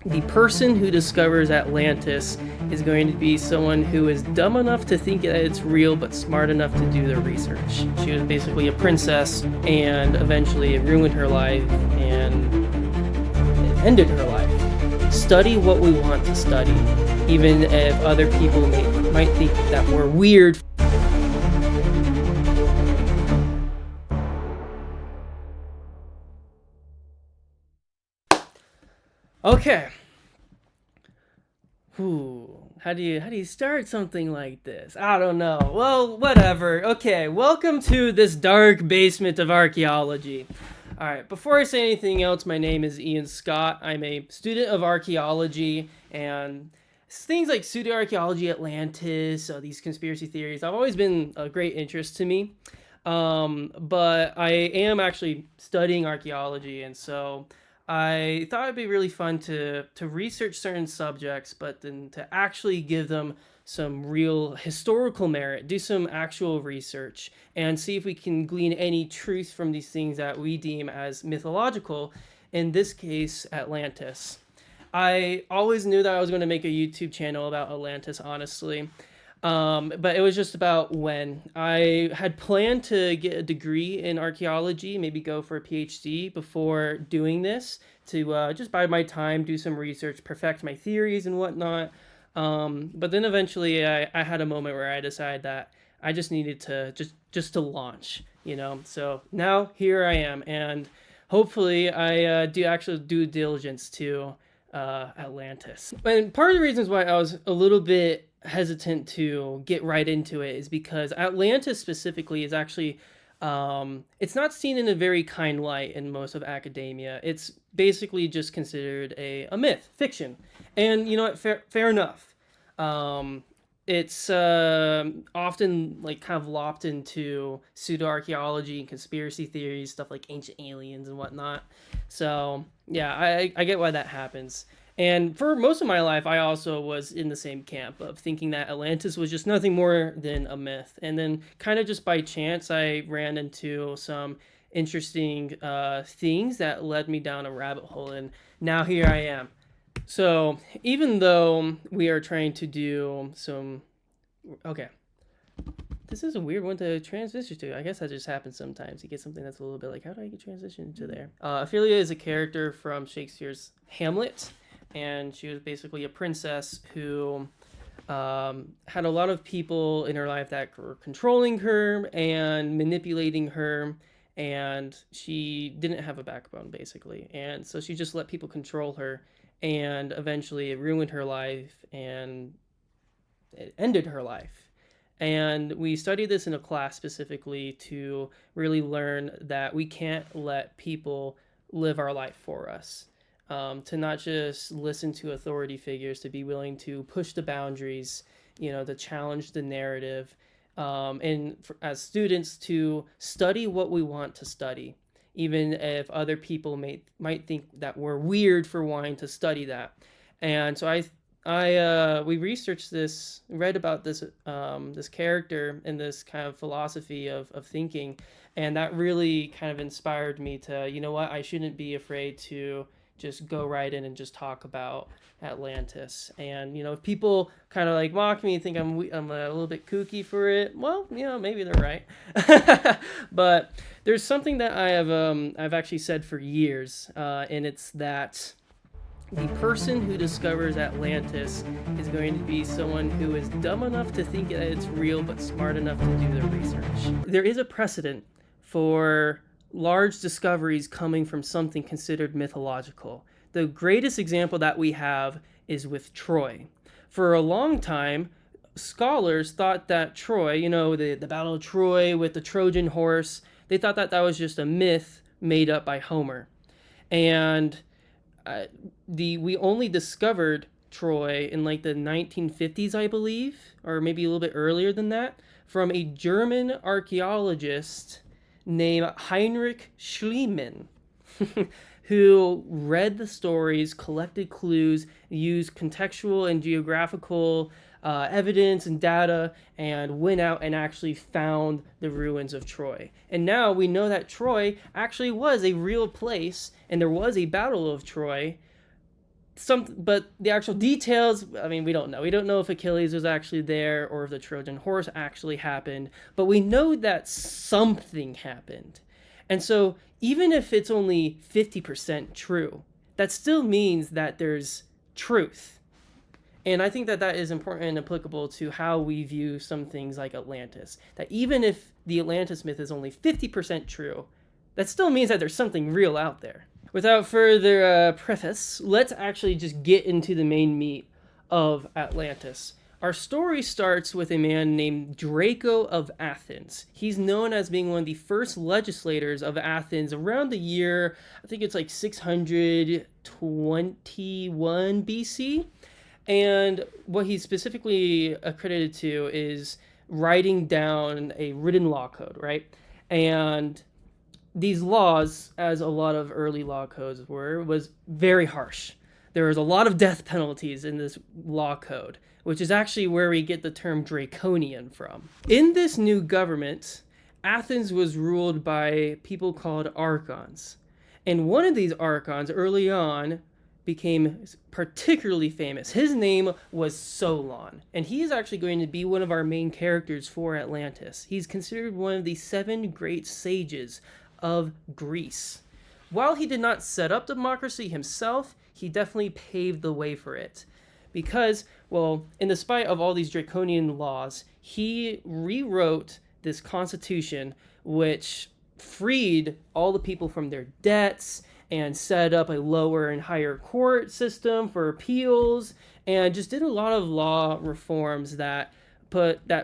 The person who discovers Atlantis is going to be someone who is dumb enough to think that it's real, but smart enough to do the research. She was basically a princess, and eventually it ruined her life, and it ended her life. Study what we want to study, even if other people might think that we're weird. Okay. How do you start something like this? I don't know. Well, whatever. Okay, welcome to this dark basement of archaeology. All right, before I say anything else, my name is Ian Scott. I'm a student of archaeology, and things like pseudo-archaeology, Atlantis, these conspiracy theories, have always been a great interest to me. But I am actually studying archaeology, and so I thought it'd be really fun to research certain subjects, but then to actually give them some real historical merit, do some actual research, and see if we can glean any truth from these things that we deem as mythological, in this case, Atlantis. I always knew that I was going to make a YouTube channel about Atlantis, honestly. But it was just about when. I had planned to get a degree in archaeology, maybe go for a PhD before doing this, to just bide my time, do some research, perfect my theories and whatnot. But then eventually I had a moment where I decided that I just needed to just to launch, you know. So now here I am, and hopefully I do actually due diligence to Atlantis. And part of the reasons why I was a little bit hesitant to get right into it is because Atlantis specifically is actually it's not seen in a very kind light in most of academia. It's basically just considered a myth, fiction, and you know what? Fair enough. It's often like kind of lopped into pseudo archaeology and conspiracy theories, stuff like ancient aliens and whatnot. So yeah, I get why that happens. And for most of my life, I also was in the same camp of thinking that Atlantis was just nothing more than a myth. And then, kind of just by chance, I ran into some interesting things that led me down a rabbit hole. And now here I am. So, even though we are trying to do some. Okay. This is a weird one to transition to. I guess that just happens sometimes. You get something that's a little bit like, how do I get transitioned to there? Ophelia is a character from Shakespeare's Hamlet, and she was basically a princess who had a lot of people in her life that were controlling her and manipulating her, and she didn't have a backbone, basically. And so she just let people control her, and eventually it ruined her life, and it ended her life. And we studied this in a class specifically to really learn that we can't let people live our life for us. To not just listen to authority figures, to be willing to push the boundaries, you know, to challenge the narrative, and as students to study what we want to study, even if other people might think that we're weird for wanting to study that. And so we researched this, read about this this character and this kind of philosophy of thinking, and that really kind of inspired me to, you know what, I shouldn't be afraid to just go right in and just talk about Atlantis. And you know, if people kind of like mock me and think I'm a little bit kooky for it, well, you know, maybe they're right. But there's something that I've actually said for years, and it's that the person who discovers Atlantis is going to be someone who is dumb enough to think that it's real, but smart enough to do the research. There is a precedent for large discoveries coming from something considered mythological. The greatest example that we have is with Troy. For a long time, scholars thought that Troy, you know, the Battle of Troy with the Trojan horse, they thought that that was just a myth made up by Homer. And we only discovered Troy in like the 1950s, I believe, or maybe a little bit earlier than that, from a German archaeologist named Heinrich Schliemann, who read the stories, collected clues, used contextual and geographical evidence and data, and went out and actually found the ruins of Troy. And now we know that Troy actually was a real place, and there was a battle of Troy but the actual details, I mean, we don't know. We don't know if Achilles was actually there or if the Trojan horse actually happened, but we know that something happened. And so even if it's only 50% true, that still means that there's truth. And I think that that is important and applicable to how we view some things like Atlantis. That even if the Atlantis myth is only 50% true, that still means that there's something real out there. Without further preface, let's actually just get into the main meat of Atlantis. Our story starts with a man named Draco of Athens. He's known as being one of the first legislators of Athens around the year, I think it's like 621 BC. And what he's specifically accredited to is writing down a written law code, right? And these laws, as a lot of early law codes were, was very harsh. There was a lot of death penalties in this law code, which is actually where we get the term draconian from. In this new government, Athens was ruled by people called archons. And one of these archons early on became particularly famous. His name was Solon, and he is actually going to be one of our main characters for Atlantis. He's considered one of the 7 great sages of Greece. While he did not set up democracy himself, he definitely paved the way for it. Because, well, in despite of all these draconian laws, he rewrote this constitution which freed all the people from their debts and set up a lower and higher court system for appeals, and just did a lot of law reforms that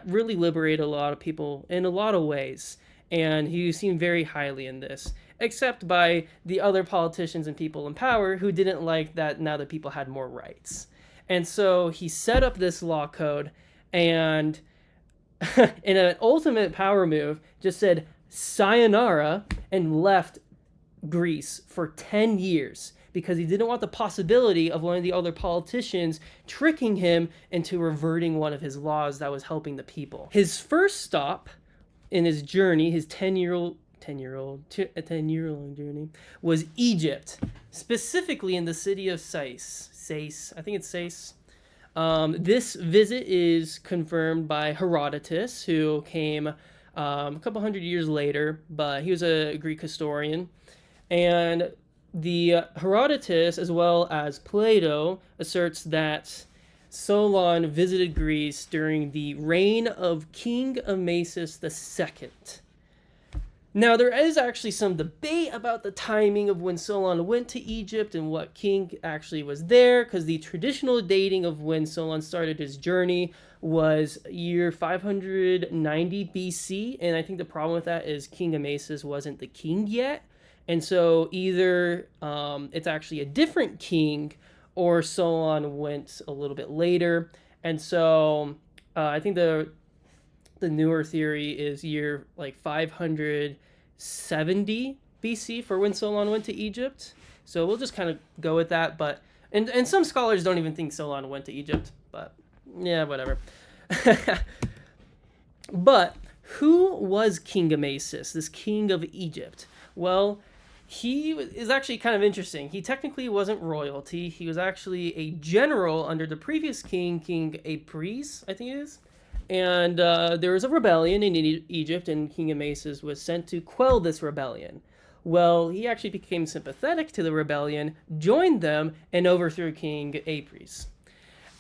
really liberated a lot of people in a lot of ways. And he seemed very highly in this, except by the other politicians and people in power who didn't like that now that people had more rights. And so he set up this law code and in an ultimate power move just said sayonara and left Greece for 10 years because he didn't want the possibility of one of the other politicians tricking him into reverting one of his laws that was helping the people. His first stop in his journey, his 10-year-long journey, was Egypt, specifically in the city of Sais. I think it's Sais. This visit is confirmed by Herodotus, who came a couple hundred years later, but he was a Greek historian. And the Herodotus, as well as Plato, asserts that Solon visited Greece during the reign of King Amasis II. Now, there is actually some debate about the timing of when Solon went to Egypt and what king actually was there, because the traditional dating of when Solon started his journey was year 590 BC, and I think the problem with that is King Amasis wasn't the king yet, and so either it's actually a different king or Solon went a little bit later. And so I think the newer theory is year like 570 BC for when Solon went to Egypt. So we'll just kind of go with that. But and some scholars don't even think Solon went to Egypt. But yeah, whatever. But who was King Amasis, this king of Egypt? Well, he is actually kind of interesting. He technically wasn't royalty. He was actually a general under the previous king, King Apries, I think it is. And there was a rebellion in Egypt, and King Amasis was sent to quell this rebellion. Well, he actually became sympathetic to the rebellion, joined them, and overthrew King Apries.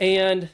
And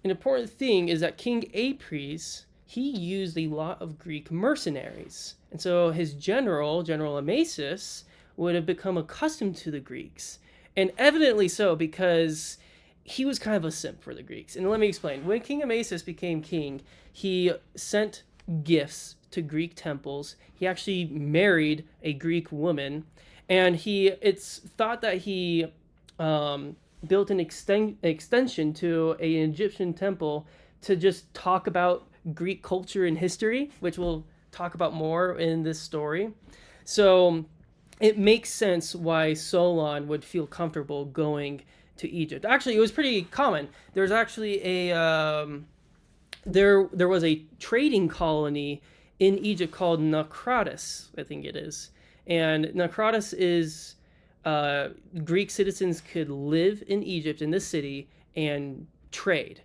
an important thing is that King Apries, he used a lot of Greek mercenaries. And so his General Amasis, would have become accustomed to the Greeks. And evidently so, because he was kind of a simp for the Greeks. And let me explain. When King Amasis became king, he sent gifts to Greek temples. He actually married a Greek woman. And it's thought that he built an extension to an Egyptian temple to just talk about Greek culture and history, which we'll talk about more in this story. So it makes sense why Solon would feel comfortable going to Egypt. Actually, it was pretty common. There's actually there was a trading colony in Egypt called Naucratis, I think it is. And Naucratis is Greek citizens could live in Egypt, in this city, and trade.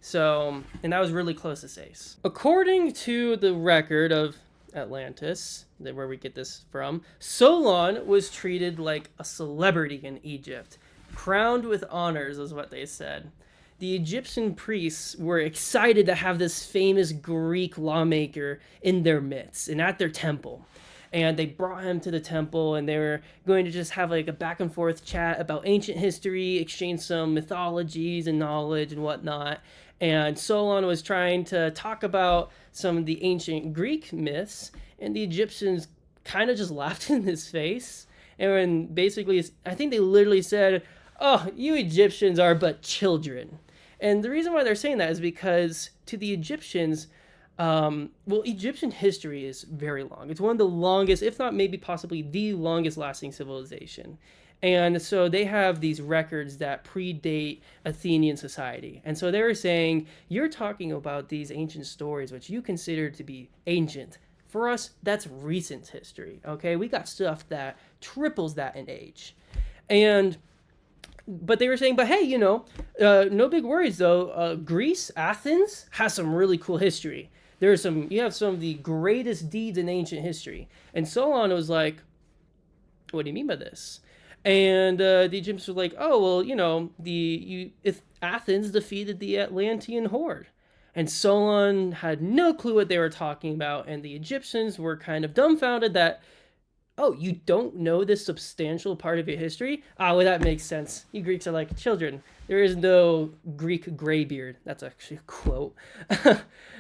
So, and that was really close to Sais. According to the record of Atlantis, where we get this from, Solon was treated like a celebrity in Egypt, crowned with honors, is what they said. The Egyptian priests were excited to have this famous Greek lawmaker in their midst and at their temple. And they brought him to the temple, and they were going to just have like a back and forth chat about ancient history, exchange some mythologies and knowledge and whatnot. And Solon was trying to talk about some of the ancient Greek myths, and the Egyptians kind of just laughed in his face. And basically, I think they literally said, "Oh, you Egyptians are but children." And the reason why they're saying that is because to the Egyptians, Egyptian history is very long. It's one of the longest, if not maybe possibly the longest lasting civilization. And so they have these records that predate Athenian society. And so they were saying, you're talking about these ancient stories, which you consider to be ancient. For us, that's recent history, okay? We got stuff that triples that in age. But they were saying, but hey, no big worries though. Greece, Athens, has some really cool history. You have some of the greatest deeds in ancient history. And Solon was like, what do you mean by this? And the Egyptians were like, oh, well, if Athens defeated the Atlantean horde. And Solon had no clue what they were talking about. And the Egyptians were kind of dumbfounded that, oh, you don't know this substantial part of your history? Well, that makes sense. You Greeks are like children. There is no Greek graybeard. That's actually a quote.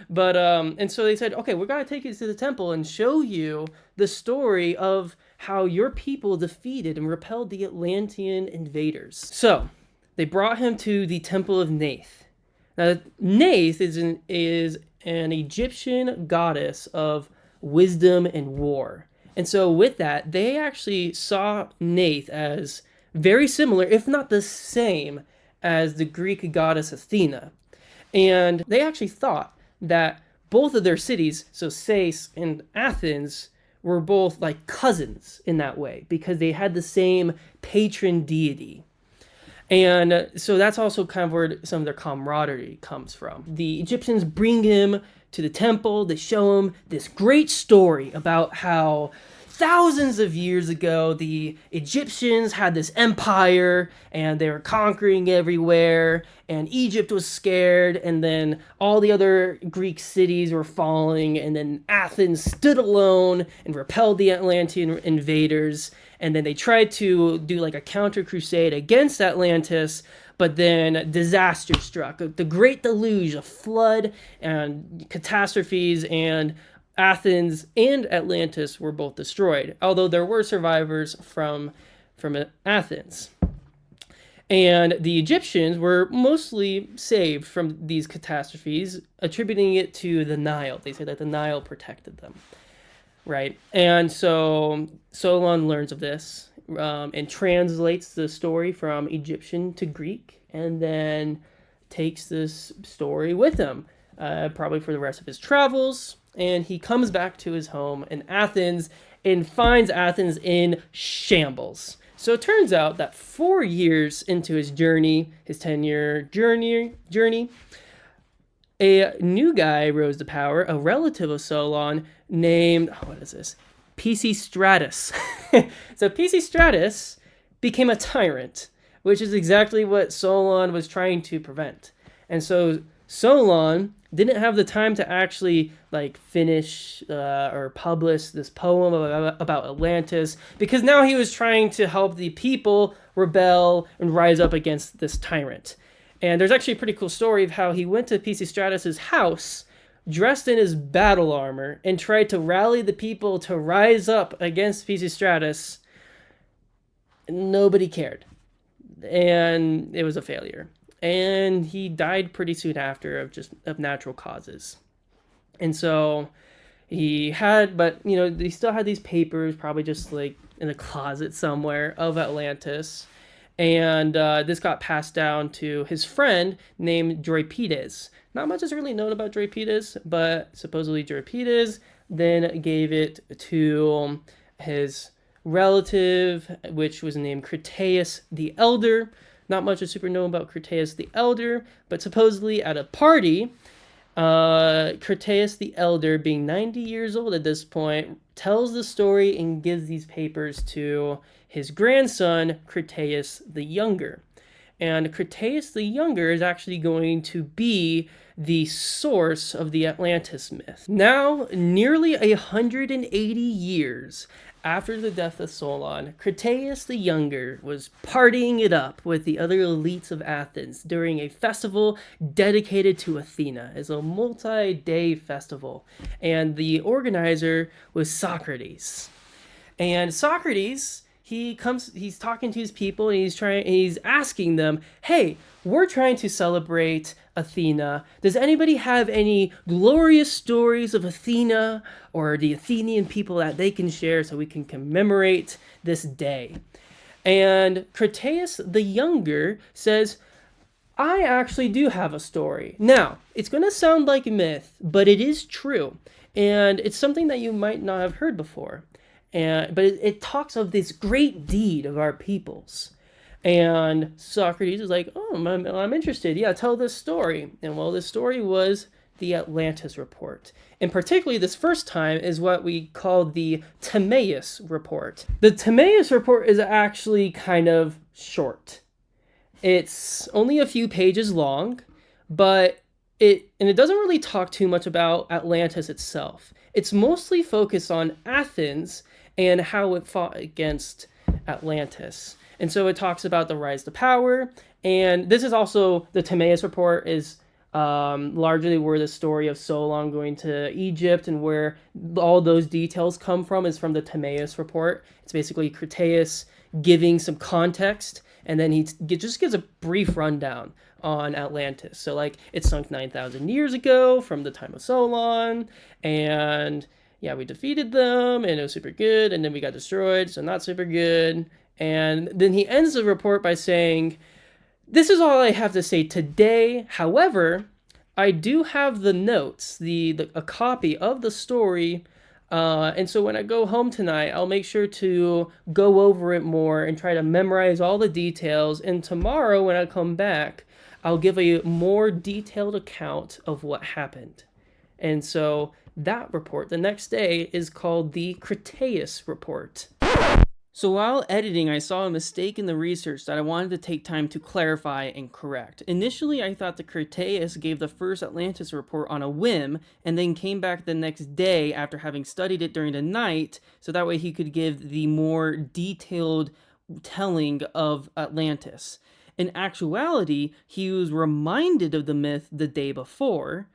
And so they said, okay, we're going to take you to the temple and show you the story of how your people defeated and repelled the Atlantean invaders. So they brought him to the temple of Neith. Now, Neith is an Egyptian goddess of wisdom and war. And so with that, they actually saw Neith as very similar, if not the same, as the Greek goddess Athena. And they actually thought that both of their cities, so Sais and Athens, were both like cousins in that way because they had the same patron deity. And so that's also kind of where some of their camaraderie comes from. The Egyptians bring him to the temple. They show him this great story about how thousands of years ago, the Egyptians had this empire and they were conquering everywhere, and Egypt was scared, and then all the other Greek cities were falling, and then Athens stood alone and repelled the Atlantean invaders, and then they tried to do like a counter crusade against Atlantis, but then disaster struck, the Great Deluge, a flood and catastrophes, and Athens and Atlantis were both destroyed, although there were survivors from Athens. And the Egyptians were mostly saved from these catastrophes, attributing it to the Nile. They say that the Nile protected them, right? And so Solon learns of this and translates the story from Egyptian to Greek, and then takes this story with him, probably for the rest of his travels. And he comes back to his home in Athens and finds Athens in shambles. So it turns out that 4 years into his journey, his 10-year journey, a new guy rose to power, a relative of Solon named, Pisistratus. So Pisistratus became a tyrant, which is exactly what Solon was trying to prevent. And so Solon didn't have the time to actually finish or publish this poem about Atlantis, because now he was trying to help the people rebel and rise up against this tyrant. And there's actually a pretty cool story of how he went to Pisistratus' house dressed in his battle armor and tried to rally the people to rise up against Pisistratus. Nobody cared, and it was a failure. And he died pretty soon after of natural causes. And so he still had these papers, probably just in a closet somewhere, of Atlantis. And this got passed down to his friend named Eurypides. Not much is really known about Eurypides, but supposedly Eurypides then gave it to his relative, which was named Cretaeus the Elder. Not much is super known about Cretaeus the Elder, but supposedly at a party, Cretaeus the Elder, being 90 years old at this point, tells the story and gives these papers to his grandson, Cretaeus the Younger. And Cretaeus the Younger is actually going to be the source of the Atlantis myth. Now, nearly 180 years after the death of Solon, Cretaeus the Younger was partying it up with the other elites of Athens during a festival dedicated to Athena. It's a multi-day festival, and the organizer was Socrates. And Socrates, he's talking to his people, and he's asking them, hey, we're trying to celebrate Athena. Does anybody have any glorious stories of Athena or the Athenian people that they can share so we can commemorate this day? And Cretaeus the Younger says, I actually do have a story. Now, it's going to sound like a myth, but it is true. And it's something that you might not have heard before. But it talks of this great deed of our peoples. And Socrates is like, oh, I'm interested. Yeah, tell this story. And well, this story was the Atlantis report. And particularly this first time is what we call the Timaeus report. The Timaeus report is actually kind of short. It's only a few pages long, but it doesn't really talk too much about Atlantis itself. It's mostly focused on Athens and how it fought against Atlantis. And so it talks about the rise to power. And this is also, the Timaeus report is largely where the story of Solon going to Egypt and where all those details come from is from the Timaeus report. It's basically Cretaeus giving some context, and then he just gives a brief rundown on Atlantis. So like, it sunk 9,000 years ago from the time of Solon, and yeah, we defeated them, and it was super good, and then we got destroyed, so not super good. And then he ends the report by saying, this is all I have to say today. However, I do have the notes, a copy of the story, and so when I go home tonight, I'll make sure to go over it more and try to memorize all the details, and tomorrow when I come back, I'll give a more detailed account of what happened. And so that report, the next day, is called the Cretaeus report. So while editing, I saw a mistake in the research that I wanted to take time to clarify and correct. Initially, I thought that Cretaeus gave the first Atlantis report on a whim, and then came back the next day after having studied it during the night, so that way he could give the more detailed telling of Atlantis. In actuality, he was reminded of the myth the day before,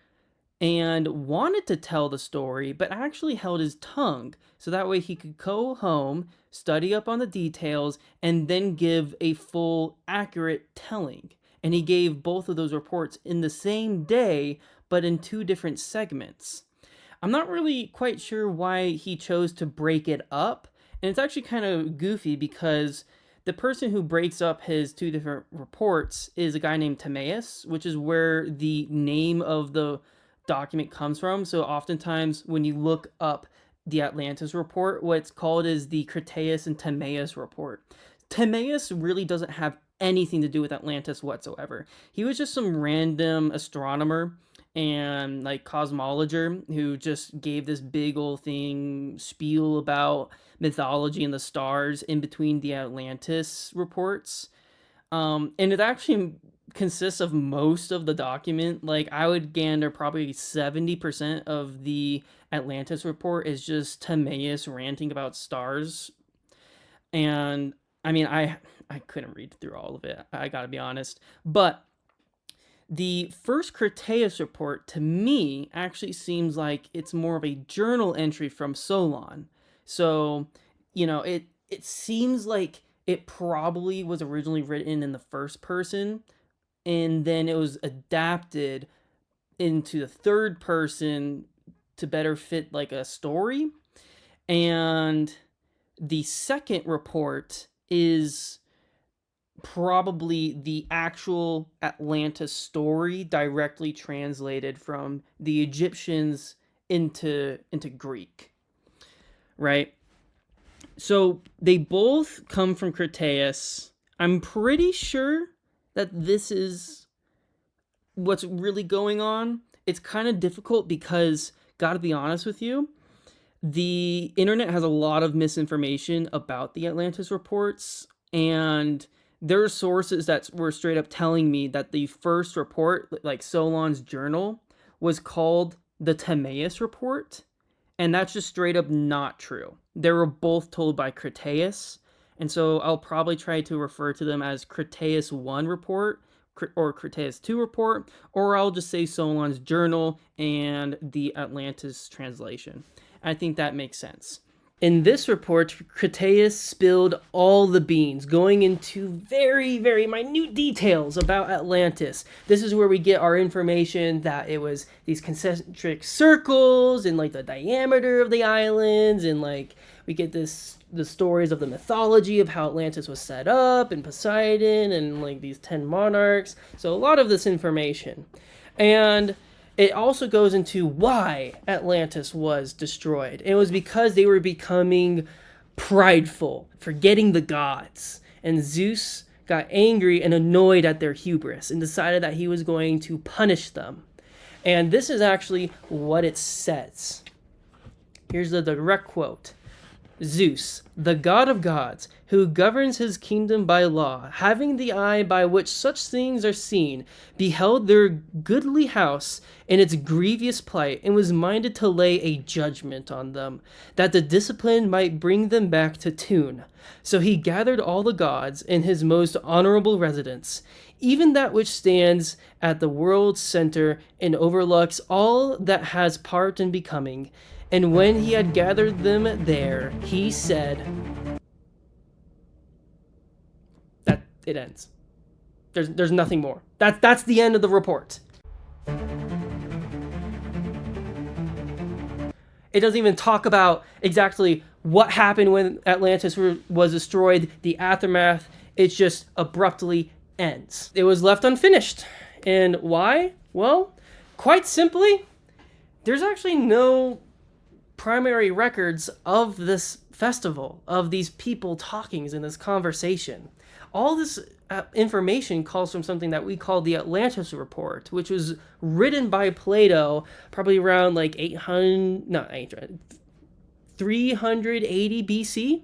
and wanted to tell the story, but actually held his tongue, so that way he could go home, study up on the details, and then give a full, accurate telling. And he gave both of those reports in the same day, but in two different segments. I'm not really quite sure why he chose to break it up, and it's actually kind of goofy because the person who breaks up his two different reports is a guy named Timaeus, which is where the name of the document comes from. So oftentimes when you look up the Atlantis report, what's called is the Cretaeus and Timaeus report. Timaeus really doesn't have anything to do with Atlantis whatsoever. He was just some random astronomer and like cosmologer who just gave this big old thing spiel about mythology and the stars in between the Atlantis reports. And it actually consists of most of the document. Like, I would gander probably 70% of the Atlantis report is just Timaeus ranting about stars. And I mean, I couldn't read through all of it, I gotta be honest. But the first Cretaeus report, to me, actually seems like it's more of a journal entry from Solon. So, it seems like it probably was originally written in the first person, and then it was adapted into the third person to better fit like a story. And the second report is probably the actual Atlantis story directly translated from the Egyptians into Greek, right? So they both come from Cretaeus. I'm pretty sure that this is what's really going on. It's kind of difficult because, gotta be honest with you, the internet has a lot of misinformation about the Atlantis reports, and there are sources that were straight up telling me that the first report, like Solon's journal, was called the Timaeus report, and that's just straight up not true. They were both told by Cretaeus, and so I'll probably try to refer to them as Cretaeus 1 report or Cretaeus 2 report, or I'll just say Solon's journal and the Atlantis translation. I think that makes sense. In this report, Cretaeus spilled all the beans, going into very, very minute details about Atlantis. This is where we get our information that it was these concentric circles and like the diameter of the islands, and like we get the stories of the mythology of how Atlantis was set up and Poseidon and like these 10 monarchs. So a lot of this information. And it also goes into why Atlantis was destroyed. It was because they were becoming prideful, forgetting the gods. And Zeus got angry and annoyed at their hubris and decided that he was going to punish them. And this is actually what it says. Here's the direct quote. Zeus, the god of gods, who governs his kingdom by law, having the eye by which such things are seen, beheld their goodly house in its grievous plight, and was minded to lay a judgment on them, that the discipline might bring them back to tune. So he gathered all the gods in his most honorable residence, even that which stands at the world's center and overlooks all that has part in becoming. And when he had gathered them there, he said, that it ends. There's nothing more. That's the end of the report. It doesn't even talk about exactly what happened when Atlantis was destroyed, the aftermath. It just abruptly ends. It was left unfinished. And why? Well, quite simply, there's actually no primary records of this festival, of these people talkings in this conversation. All this information calls from something that we call the Atlantis Report, which was written by Plato probably around like 380 BC.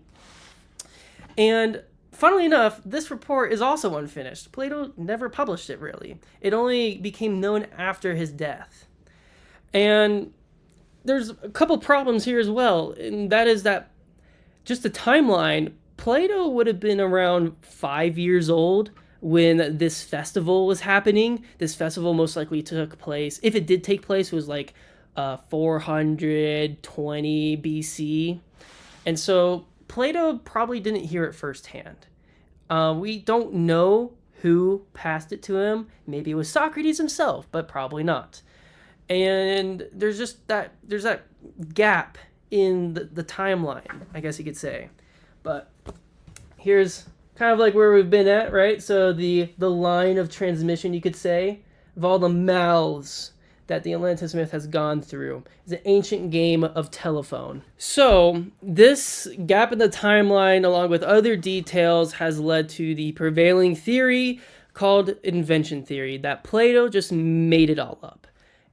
And funnily enough, this report is also unfinished. Plato never published it, really. It only became known after his death. And there's a couple problems here as well, and that is that just the timeline, Plato would have been around 5 years old when this festival was happening. This festival most likely took place, if it did take place, it was like 420 BC. And so Plato probably didn't hear it firsthand. We don't know who passed it to him. Maybe it was Socrates himself, but probably not. And there's that gap in the timeline, I guess you could say. But here's kind of like where we've been at, right? So the line of transmission, you could say, of all the mouths that the Atlantis myth has gone through is an ancient game of telephone. So this gap in the timeline, along with other details, has led to the prevailing theory called invention theory, that Plato just made it all up.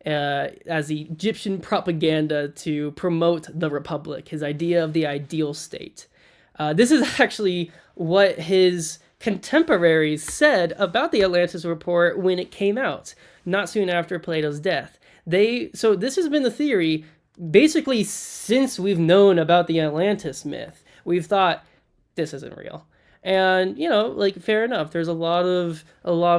As the Egyptian propaganda to promote the Republic, his idea of the ideal state. This is actually what his contemporaries said about the Atlantis report when it came out, not soon after Plato's death. So this has been the theory basically since we've known about the Atlantis myth. We've thought, this isn't real. And, fair enough. There's a lot of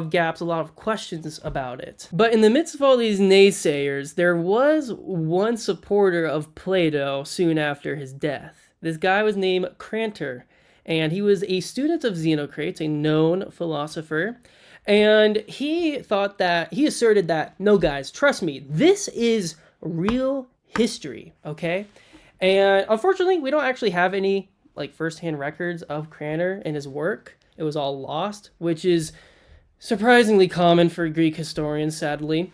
gaps, a lot of questions about it. But in the midst of all these naysayers, there was one supporter of Plato soon after his death. This guy was named Crantor, and he was a student of Xenocrates, a known philosopher. And he asserted that, no guys, trust me, this is real history, okay? And unfortunately, we don't actually have any first-hand records of Crantor and his work. It was all lost, which is surprisingly common for Greek historians, sadly.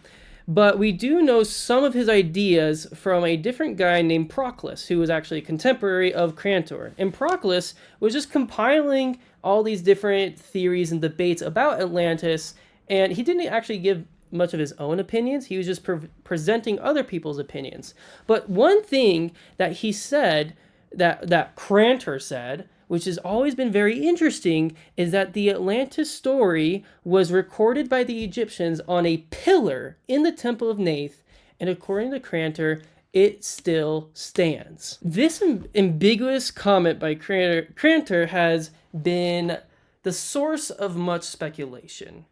But we do know some of his ideas from a different guy named Proclus, who was actually a contemporary of Crantor. And Proclus was just compiling all these different theories and debates about Atlantis, and he didn't actually give much of his own opinions. He was just presenting other people's opinions. But one thing that he said, that Crantor said, which has always been very interesting, is that the Atlantis story was recorded by the Egyptians on a pillar in the Temple of Neith, and according to Crantor, it still stands. This ambiguous comment by Crantor has been the source of much speculation.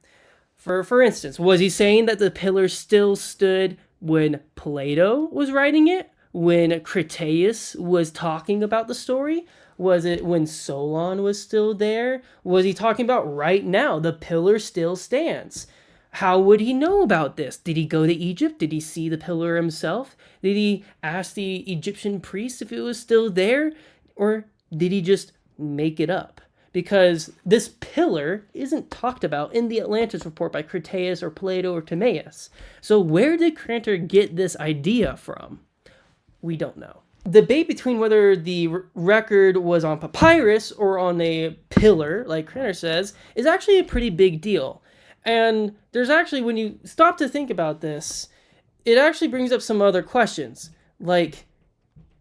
For instance, was he saying that the pillar still stood when Plato was writing it? When Critias was talking about the story? Was it when Solon was still there? Was he talking about right now? The pillar still stands. How would he know about this? Did he go to Egypt? Did he see the pillar himself? Did he ask the Egyptian priest if it was still there? Or did he just make it up? Because this pillar isn't talked about in the Atlantis report by Critias or Plato or Timaeus. So where did Crantor get this idea from? We don't know. Debate between whether the record was on papyrus or on a pillar, like Crantor says, is actually a pretty big deal. And there's actually, when you stop to think about this, it actually brings up some other questions. Like,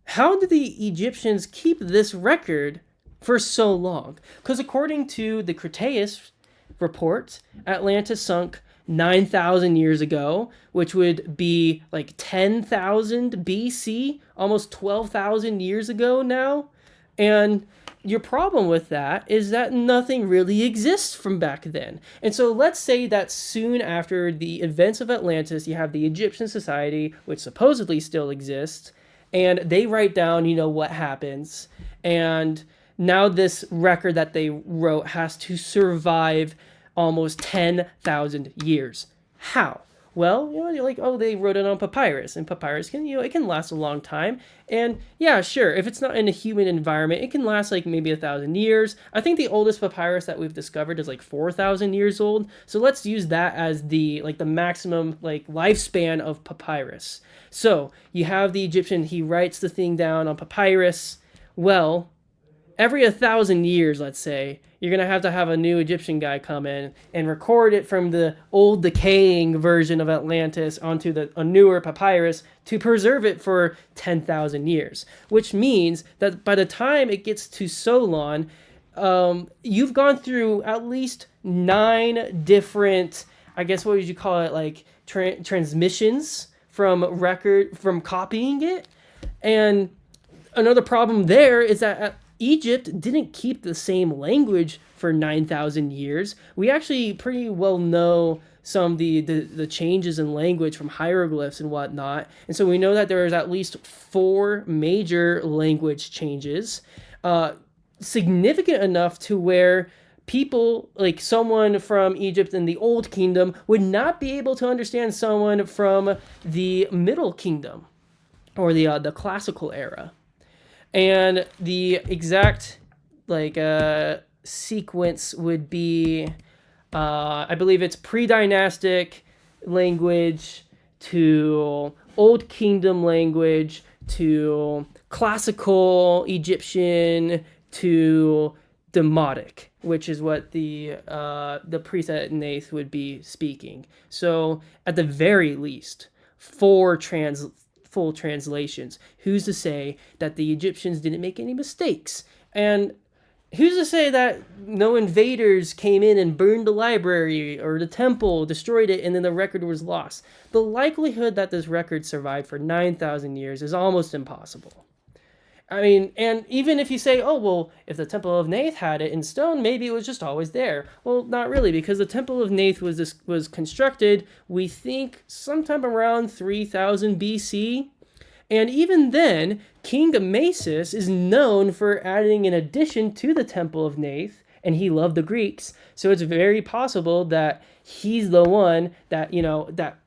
how did the Egyptians keep this record for so long? Because according to the Critias report, Atlantis sunk 9,000 years ago, which would be like 10,000 BC, almost 12,000 years ago now. And your problem with that is that nothing really exists from back then. And so let's say that soon after the events of Atlantis, you have the Egyptian society, which supposedly still exists, and they write down, what happens. And now this record that they wrote has to survive almost 10,000 years. How? Well, you're like, they wrote it on papyrus, and papyrus can, it can last a long time. And yeah, sure, if it's not in a human environment, it can last like maybe 1,000 years. I think the oldest papyrus that we've discovered is like 4,000 years old. So let's use that as the maximum lifespan of papyrus. So you have the Egyptian, he writes the thing down on papyrus. Well, every 1,000 years, let's say, you're going to have a new Egyptian guy come in and record it from the old decaying version of Atlantis onto a newer papyrus to preserve it for 10,000 years. Which means that by the time it gets to Solon, you've gone through at least 9 different, I guess, what would you call it, transmissions from copying it. And another problem there is that Egypt didn't keep the same language for 9,000 years. We actually pretty well know some of the changes in language from hieroglyphs and whatnot. And so we know that there is at least 4 major language changes, significant enough to where people, like someone from Egypt in the Old Kingdom, would not be able to understand someone from the Middle Kingdom or the classical era. And the exact sequence would be, I believe it's pre-dynastic language to Old Kingdom language to classical Egyptian to Demotic, which is what the priest at Neith would be speaking. So at the very least, 4 full translations. Who's to say that the Egyptians didn't make any mistakes? And who's to say that no invaders came in and burned the library or the temple, destroyed it, and then the record was lost? The likelihood that this record survived for 9,000 years is almost impossible. I mean, and even if you say, if the Temple of Neith had it in stone, maybe it was just always there. Well, not really, because the Temple of Neith was constructed, we think, sometime around 3000 BC. And even then, King Amasis is known for adding an addition to the Temple of Neith, and he loved the Greeks. So it's very possible that he's the one that, that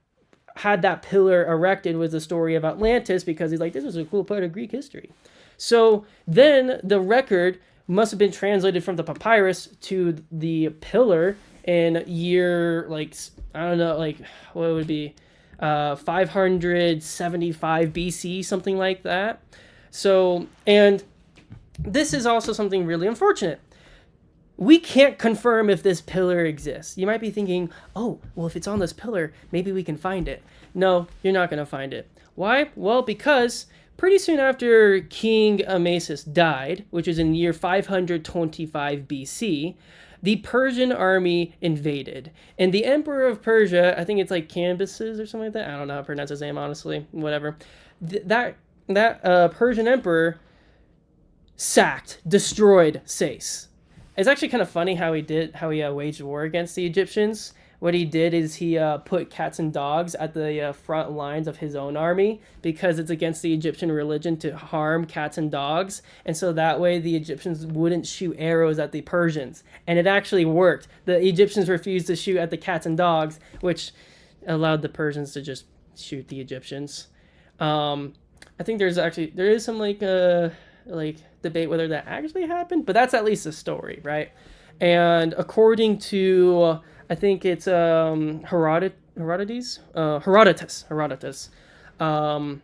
had that pillar erected with the Story of Atlantis, because he's like, this is a cool part of Greek history. So then the record must have been translated from the papyrus to the pillar in year, what would it be? 575 BC, something like that. So, and this is also something really unfortunate. We can't confirm if this pillar exists. You might be thinking, oh, well, if it's on this pillar, maybe we can find it. No, you're not going to find it. Why? Well, because pretty soon after King Amasis died, which is in year 525 BC, the Persian army invaded. And the emperor of Persia, I think it's like Cambyses or something like that. I don't know how to pronounce his name, honestly. Whatever. That Persian emperor sacked, destroyed Sais. It's actually kind of funny how he waged war against the Egyptians. What he did is he put cats and dogs at the front lines of his own army because it's against the Egyptian religion to harm cats and dogs. And so that way the Egyptians wouldn't shoot arrows at the Persians. And it actually worked. The Egyptians refused to shoot at the cats and dogs, which allowed the Persians to just shoot the Egyptians. I think there is some like debate whether that actually happened, but that's at least a story, right? And according to, I think it's Herodotus, the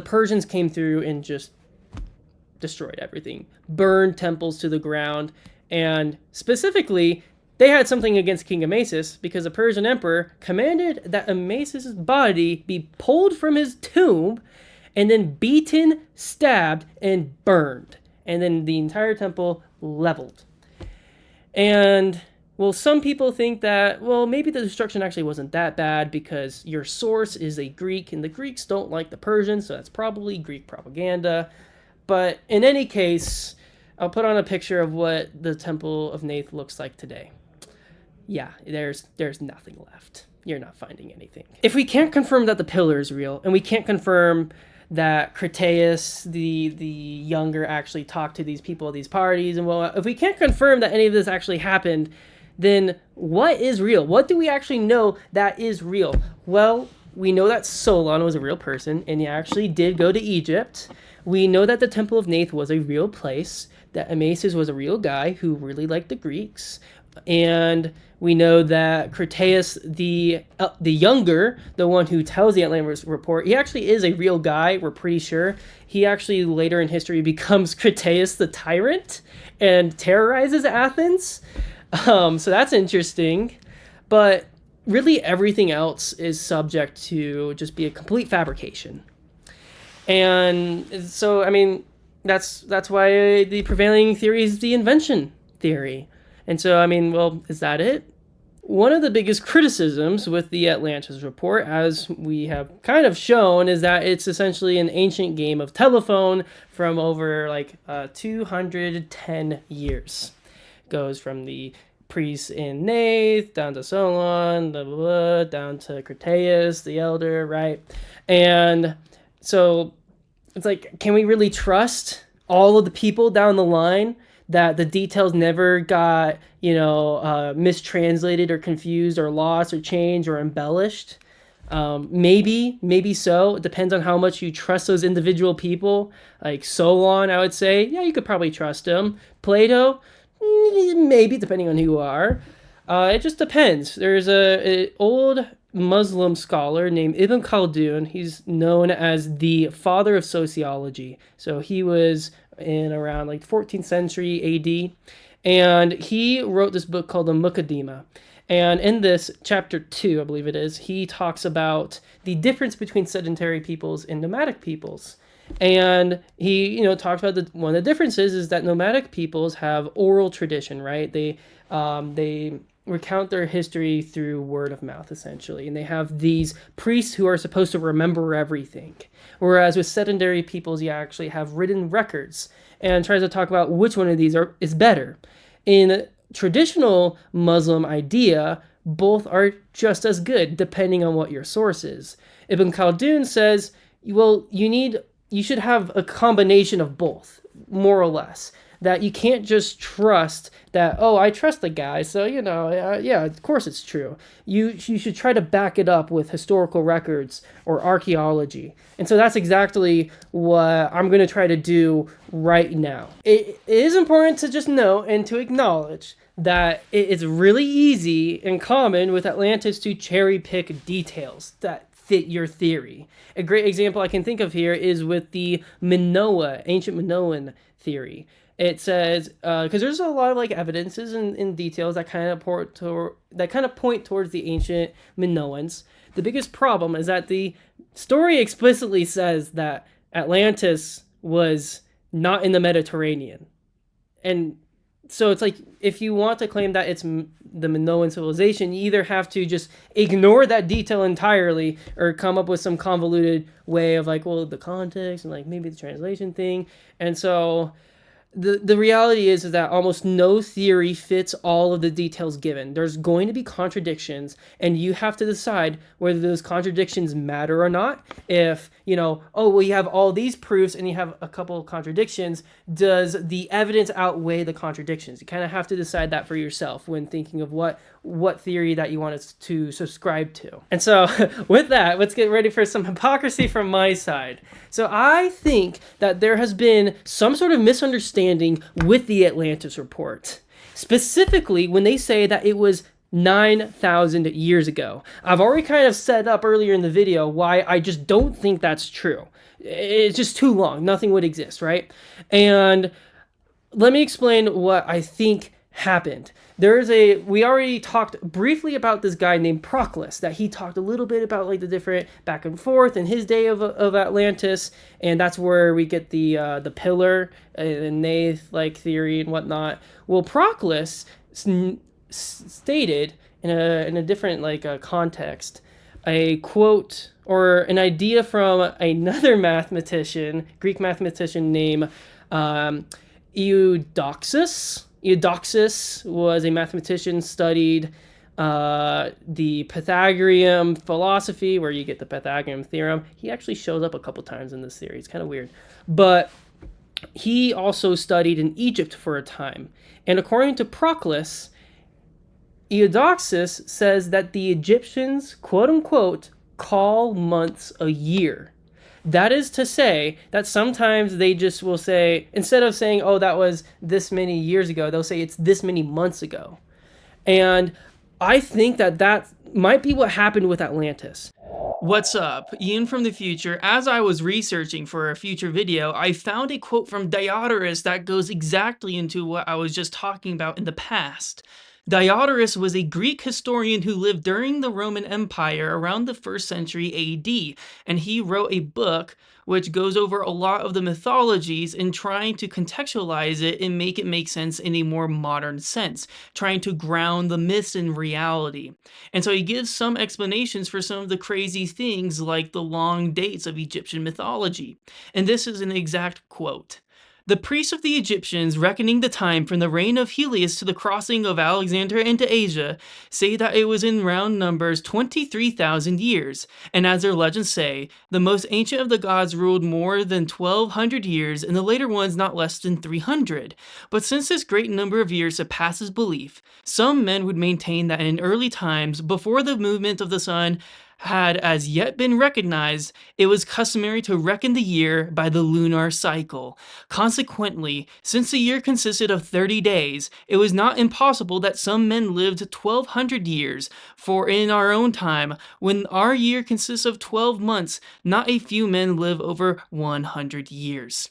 Persians came through and just destroyed everything, burned temples to the ground, and specifically, they had something against King Amasis because the Persian emperor commanded that Amasis' body be pulled from his tomb and then beaten, stabbed, and burned. And then the entire temple leveled. And, well, some people think that, well, maybe the destruction actually wasn't that bad because your source is a Greek, and the Greeks don't like the Persians, so that's probably Greek propaganda. But in any case, I'll put on a picture of what the Temple of Neith looks like today. Yeah, there's nothing left. You're not finding anything. If we can't confirm that the pillar is real, and we can't confirm that Critias, the younger, actually talked to these people at these parties, and well, if we can't confirm that any of this actually happened, then what is real? What do we actually know that is real? Well, we know that Solon was a real person, and he actually did go to Egypt. We know that the Temple of Neith was a real place, that Amasis was a real guy who really liked the Greeks, and we know that Critias, the younger, the one who tells the Atlantis report, he actually is a real guy, we're pretty sure. He actually later in history becomes Critias the tyrant and terrorizes Athens. So that's interesting. But really everything else is subject to just be a complete fabrication. And so, I mean, that's why the prevailing theory is the invention theory. And so, I mean, well, is that it? One of the biggest criticisms with the Atlantis report, as we have kind of shown, is that it's essentially an ancient game of telephone from over 210 years. It goes from the priests in Neith, down to Solon, down to Critias, the elder, right? And so it's like, can we really trust all of the people down the line that the details never got, mistranslated or confused or lost or changed or embellished? Maybe so. It depends on how much you trust those individual people. Like Solon, I would say, yeah, you could probably trust him. Plato, maybe, depending on who you are. It just depends. There's an old Muslim scholar named Ibn Khaldun. He's known as the father of sociology. So he was in around 14th century AD. And he wrote this book called the Muqaddimah. And in this, chapter 2, I believe it is, he talks about the difference between sedentary peoples and nomadic peoples. And he, talks about one of the differences is that nomadic peoples have oral tradition, right? They recount their history through word of mouth, essentially. And they have these priests who are supposed to remember everything. Whereas with sedentary peoples, you actually have written records and tries to talk about which one of these is better. In traditional Muslim idea, both are just as good, depending on what your source is. Ibn Khaldun says, well, you should have a combination of both, more or less. That you can't just trust that, oh, I trust the guy, so, yeah, of course it's true. You should try to back it up with historical records or archaeology. And so that's exactly what I'm going to try to do right now. It is important to just know and to acknowledge that it is really easy and common with Atlantis to cherry pick details that fit your theory. A great example I can think of here is with the ancient Minoan theory. It says, because there's a lot of like evidences and details that kind of point towards the ancient Minoans. The biggest problem is that the story explicitly says that Atlantis was not in the Mediterranean. And so it's like, if you want to claim that it's the Minoan civilization, you either have to just ignore that detail entirely or come up with some convoluted way of like, well, the context and like maybe the translation thing. And so the reality is that almost no theory fits all of the details given. There's going to be contradictions, and you have to decide whether those contradictions matter or not. If, you have all these proofs and you have a couple of contradictions, does the evidence outweigh the contradictions? You kind of have to decide that for yourself when thinking of what theory that you want to subscribe to. And so with that, let's get ready for some hypocrisy from my side. So I think that there has been some sort of misunderstanding with the Atlantis report, specifically when they say that it was 9,000 years ago. I've already kind of set up earlier in the video why I just don't think that's true. It's just too long. Nothing would exist, right? And let me explain what I think happened. We already talked briefly about this guy named Proclus, that he talked a little bit about like the different back and forth in his day of Atlantis, and that's where we get the pillar and Nath like theory and whatnot. Well, Proclus stated in a different like context a quote or an idea from another Greek mathematician named Eudoxus. Eudoxus was a mathematician, studied the Pythagorean philosophy, where you get the Pythagorean theorem. He actually shows up a couple times in this theory. It's kind of weird. But he also studied in Egypt for a time. And according to Proclus, Eudoxus says that the Egyptians, quote unquote, call months a year. That is to say that sometimes they just will say, instead of saying, oh, that was this many years ago, they'll say it's this many months ago. And I think that might be what happened with Atlantis. What's up? Ian from the future. As I was researching for a future video, I found a quote from Diodorus that goes exactly into what I was just talking about in the past. Diodorus was a Greek historian who lived during the Roman Empire around the 1st century AD, and he wrote a book which goes over a lot of the mythologies and trying to contextualize it and make it make sense in a more modern sense, trying to ground the myths in reality. And so he gives some explanations for some of the crazy things like the long dates of Egyptian mythology. And this is an exact quote. The priests of the Egyptians, reckoning the time from the reign of Helios to the crossing of Alexander into Asia, say that it was in round numbers 23,000 years. And as their legends say, the most ancient of the gods ruled more than 1,200 years, and the later ones not less than 300. But since this great number of years surpasses belief, some men would maintain that in early times, before the movement of the sun had as yet been recognized, it was customary to reckon the year by the lunar cycle. Consequently, since the year consisted of 30 days, it was not impossible that some men lived 1,200 years, for in our own time, when our year consists of 12 months, not a few men live over 100 years.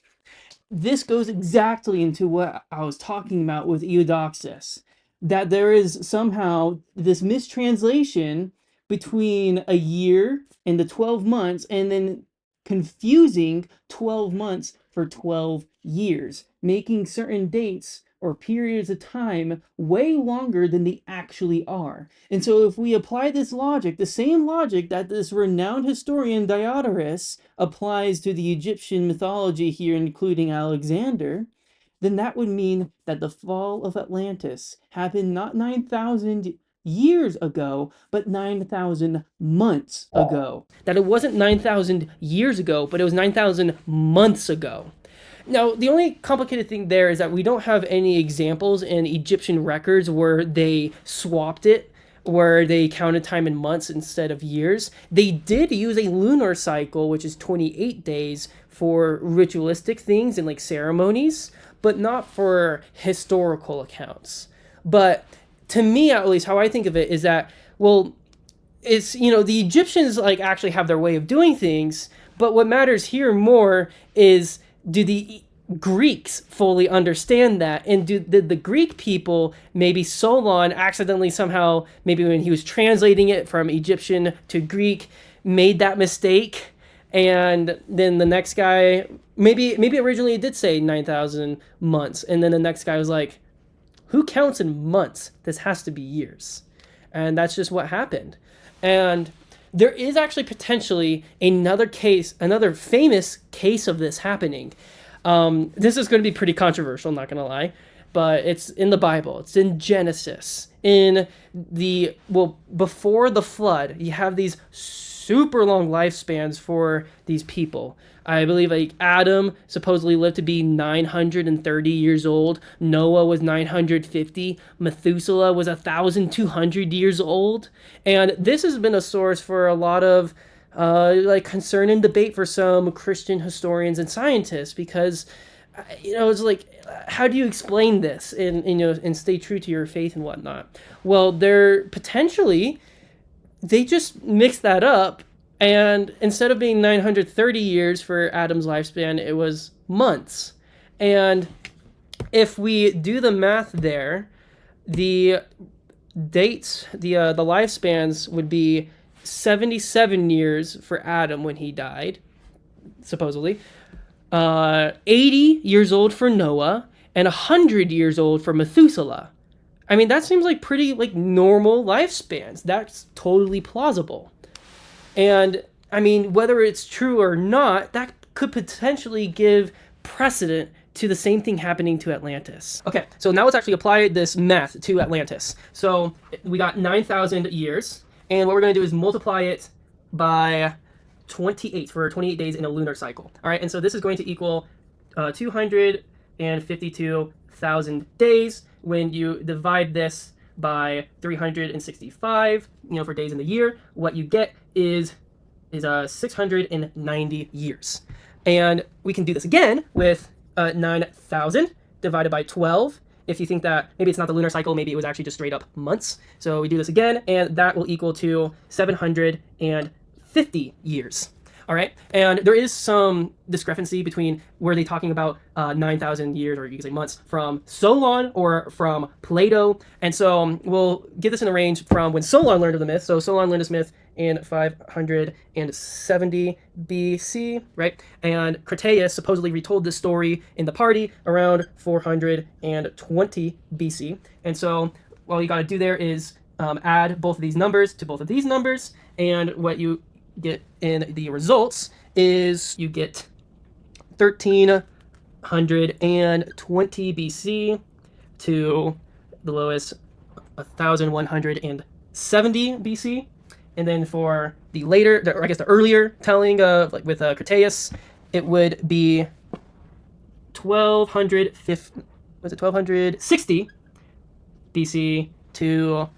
This goes exactly into what I was talking about with Eudoxus, that there is somehow this mistranslation between a year and the 12 months, and then confusing 12 months for 12 years, making certain dates or periods of time way longer than they actually are. And so if we apply this logic, the same logic that this renowned historian Diodorus applies to the Egyptian mythology here, including Alexander, then that would mean that the fall of Atlantis happened not 9,000 years ago, but 9,000 months ago. That it wasn't 9,000 years ago, but it was 9,000 months ago. Now, the only complicated thing there is that we don't have any examples in Egyptian records where they swapped it, where they counted time in months instead of years. They did use a lunar cycle, which is 28 days, for ritualistic things and like ceremonies, but not for historical accounts. But to me, at least, how I think of it is that, well, it's, the Egyptians like actually have their way of doing things, but what matters here more is, do the Greeks fully understand that? And did the Greek people, maybe Solon accidentally somehow, maybe when he was translating it from Egyptian to Greek, made that mistake? And then the next guy, maybe originally it did say 9,000 months, and then the next guy was like, who counts in months? This has to be years. And that's just what happened. And there is actually potentially another famous case of this happening. This is going to be pretty controversial, not going to lie, but it's in the Bible. It's in Genesis. Before the flood, you have these super long lifespans for these people. I believe like Adam supposedly lived to be 930 years old. Noah was 950. Methuselah was 1,200 years old. And this has been a source for a lot of concern and debate for some Christian historians and scientists, because it's like, how do you explain this and stay true to your faith and whatnot? Well, they just mixed that up, and instead of being 930 years for Adam's lifespan, it was months. And if we do the math there, the dates, the lifespans would be 77 years for Adam when he died, supposedly, 80 years old for Noah, and 100 years old for Methuselah. I mean, that seems like pretty normal lifespans. That's totally plausible. And I mean, whether it's true or not, that could potentially give precedent to the same thing happening to Atlantis. Okay, so now let's actually apply this math to Atlantis. So we got 9,000 years, and what we're going to do is multiply it by 28 for 28 days in a lunar cycle. All right, and so this is going to equal 252,000 days. When you divide this by 365, for days in the year, what you get is 690 years. And we can do this again with 9,000 divided by 12. If you think that maybe it's not the lunar cycle, maybe it was actually just straight up months. So we do this again, and that will equal to 750 years. All right, and there is some discrepancy between, were they talking about 9,000 years, or you can say months, from Solon or from Plato. And so we'll get this in a range from when Solon learned of the myth. So Solon learned this myth in 570 BC, right? And Critias supposedly retold this story in the party around 420 BC. And so all you got to do there is add both of these numbers to both of these numbers, and what you get in the results is you get 1320 BC to the lowest 1170 BC. And then for the earlier telling of with Critias, it would be 1260 BC to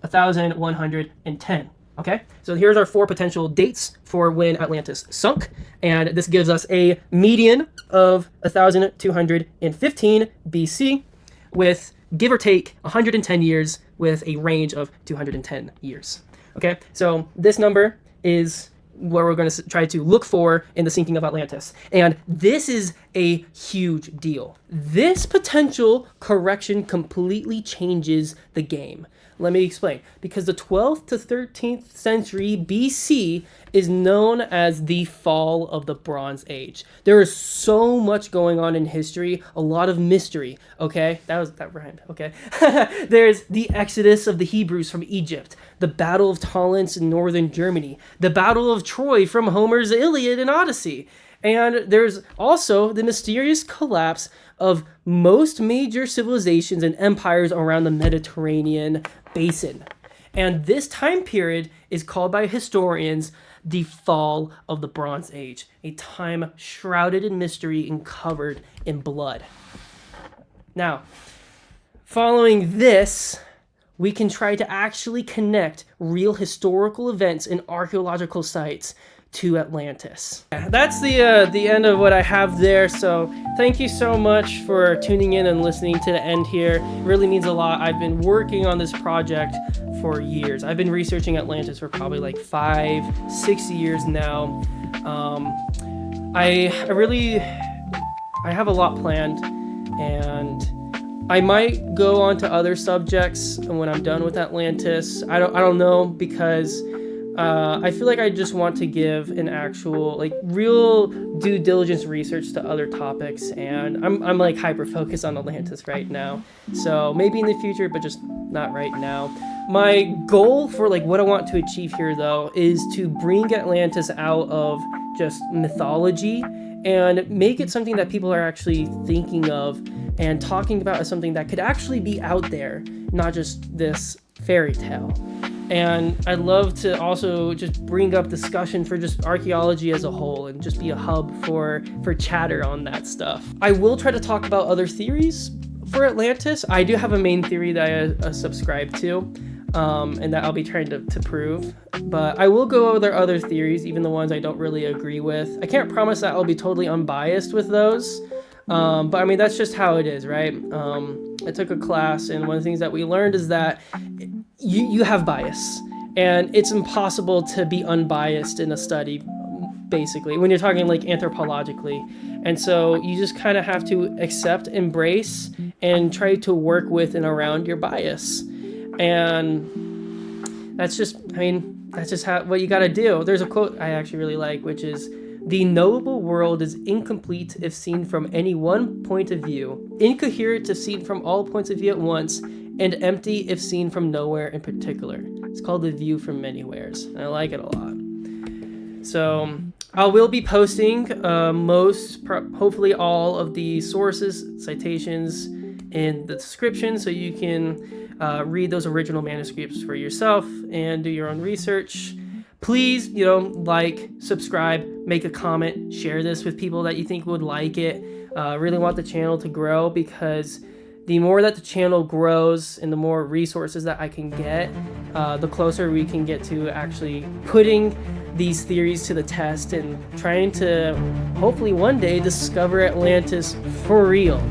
1110. Okay, so here's our four potential dates for when Atlantis sunk, and this gives us a median of 1215 BC, with give or take 110 years, with a range of 210 years. Okay, so this number is what we're going to try to look for in the sinking of Atlantis. And this is a huge deal. This potential correction completely changes the game. Let me explain. Because the 12th to 13th century BC is known as the fall of the Bronze Age. There is so much going on in history, a lot of mystery, okay? That rhymed, okay? There's the exodus of the Hebrews from Egypt, the Battle of Talents in northern Germany, the Battle of Troy from Homer's Iliad and Odyssey. And there's also the mysterious collapse of most major civilizations and empires around the Mediterranean basin. And this time period is called by historians the fall of the Bronze Age, a time shrouded in mystery and covered in blood. Now, following this, we can try to actually connect real historical events and archaeological sites to Atlantis. That's the end of what I have there. So thank you so much for tuning in and listening to the end here. It really means a lot. I've been working on this project for years. I've been researching Atlantis for probably like 5-6 years now. I have a lot planned, and I might go on to other subjects when I'm done with Atlantis. I don't know, because I feel like I just want to give an actual, like, real due diligence research to other topics, and I'm like hyper focused on Atlantis right now. So maybe in the future, but just not right now. My goal for like what I want to achieve here, though, is to bring Atlantis out of just mythology and make it something that people are actually thinking of and talking about as something that could actually be out there, not just this fairy tale. And I'd love to also just bring up discussion for just archaeology as a whole and just be a hub for chatter on that stuff. I will try to talk about other theories for Atlantis. I do have a main theory that I subscribe to, and that I'll be trying to prove. But I will go over other theories, even the ones I don't really agree with. I can't promise that I'll be totally unbiased with those. But I mean, that's just how it is, right? I took a class, and one of the things that we learned is that you have bias, and it's impossible to be unbiased in a study, basically, when you're talking like anthropologically. And so you just kind of have to accept, embrace, and try to work with and around your bias. And that's just what you got to do. There's a quote I actually really like, which is, "The knowable world is incomplete if seen from any one point of view, incoherent if seen from all points of view at once, and empty if seen from nowhere in particular." It's called The View from Manywheres, and I like it a lot. So I will be posting hopefully all of the sources, citations in the description, so you can read those original manuscripts for yourself and do your own research. Please, like, subscribe, make a comment, share this with people that you think would like it. Really want the channel to grow, because the more that the channel grows and the more resources that I can get, the closer we can get to actually putting these theories to the test and trying to hopefully one day discover Atlantis for real.